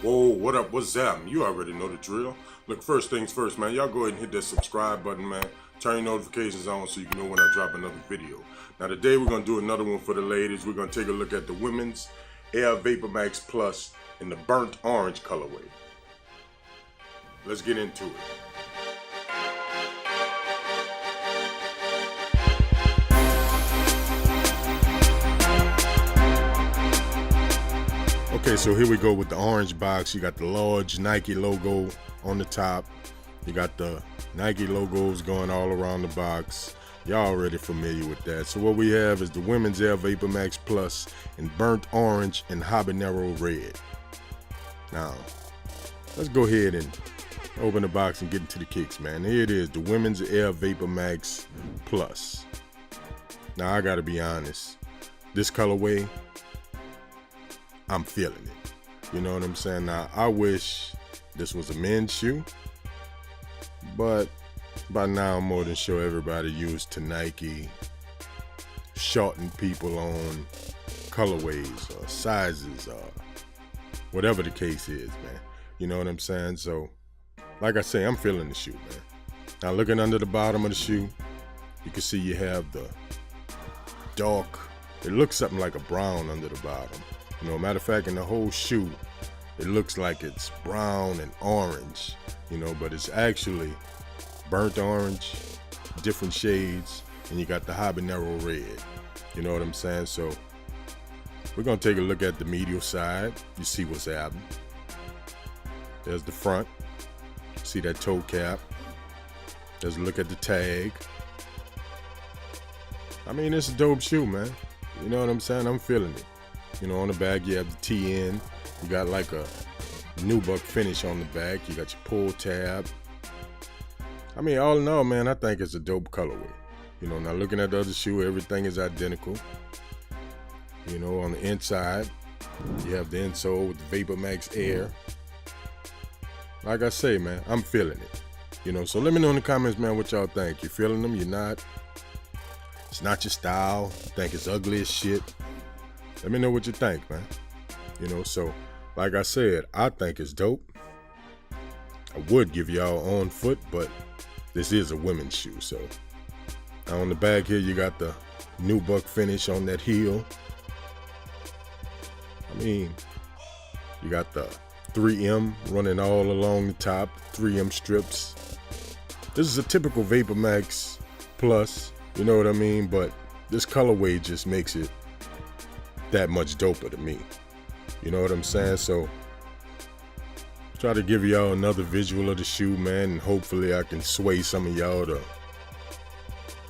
Whoa, what up, what's that? You already know the drill. Look, first things first, man, y'all go ahead and hit that subscribe button, man. Turn your notifications on so you can know when I drop another video. Now today we're going to do another one for the ladies. We're going to take a look at the women's Air Vapormax Plus in the burnt orange colorway. Let's get into it. Okay, so here we go with the orange box. You got the large Nike logo on the top. You got the Nike logos going all around the box. Y'all already familiar with that. So what we have is the women's Air Vapormax Plus in burnt orange and habanero red. Now, let's go ahead and open the box and get into the kicks, man. Here it is, the women's Air Vapormax Plus. Now, I gotta be honest. This colorway, I'm feeling it. You know what I'm saying? Now, I wish this was a men's shoe, but by now I'm more than sure everybody used to Nike shorting people on colorways or sizes or whatever the case is, man. You know what I'm saying? So, like I say, I'm feeling the shoe, man. Now, looking under the bottom of the shoe, you can see you have the dark, it looks something like a brown under the bottom. You know, matter of fact, in the whole shoe, it looks like it's brown and orange, you know, but it's actually burnt orange, different shades, and you got the habanero red. You know what I'm saying? So we're gonna take a look at the medial side. You see what's happening. There's the front. See that toe cap. Let's look at the tag. I mean, it's a dope shoe, man. You know what I'm saying? I'm feeling it. You know, on the back, you have the TN. You got like a nubuck finish on the back. You got your pull tab. I mean, all in all, man, I think it's a dope colorway. You know, now looking at the other shoe, everything is identical. You know, on the inside, you have the insole with the Vapormax Air. Like I say, man, I'm feeling it. You know, so let me know in the comments, man, what y'all think. You feeling them? You're not? It's not your style. You think it's ugly as shit? Let me know what you think, man. You know, so like I said, I think it's dope. I would give y'all on foot, but this is a women's shoe. So now on the back here, you got the nubuck finish on that heel. I mean, you got the 3M running all along the top, 3M strips. This is a typical Vapormax Plus, you know what I mean? But this colorway just makes it that much doper to me. You know what I'm saying? So try to give y'all another visual of the shoe, man, and hopefully I can sway some of y'all to,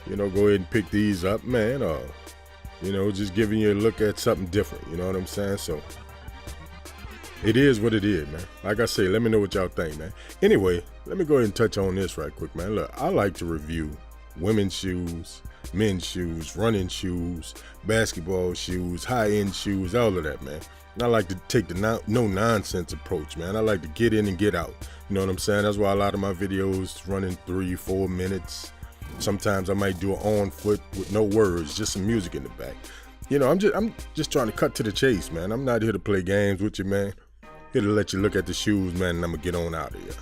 you know, go ahead and pick these up, man, or, you know, just giving you a look at something different. You know what I'm saying? So it is what it is, man. Like I say, let me know what y'all think, man. Anyway, let me go ahead and touch on this right quick, man. Look, I like to review women's shoes, men's shoes, running shoes, basketball shoes, high-end shoes, all of that, man. And I like to take the no-nonsense approach, man. I like to get in and get out. You know what I'm saying? That's why a lot of my videos running 3-4 minutes. Sometimes I might do it on foot with no words, just some music in the back. You know, I'm just trying to cut to the chase, man. I'm not here to play games with you, man. Here to let you look at the shoes, man, and I'm gonna get on out of here.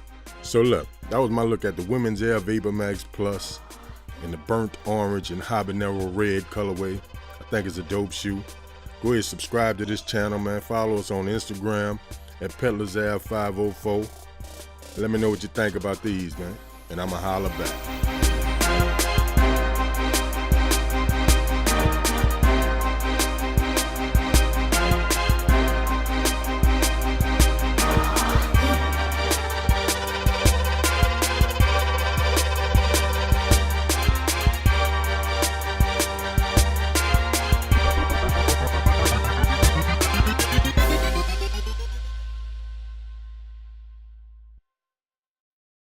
So look, that was my look at the women's Air Vapormax Plus in the burnt orange and habanero red colorway. I think it's a dope shoe. Go ahead and subscribe to this channel, man. Follow us on Instagram at PeddlersAv504. Let me know what you think about these, man. And I'ma holla back.